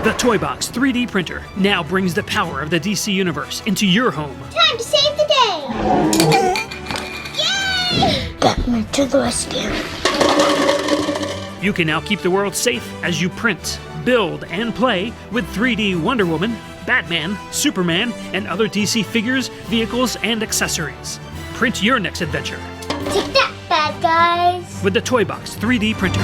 The TOYBOX 3D printer now brings the power of the DC universe into your home. Time to save the day! Yay! Batman to the rescue. You can now keep the world safe as you print, build, and play with 3D Wonder Woman, Batman, Superman, and other DC figures, vehicles, and accessories. Print your next adventure Take that, bad guys! with the TOYBOX 3D printer.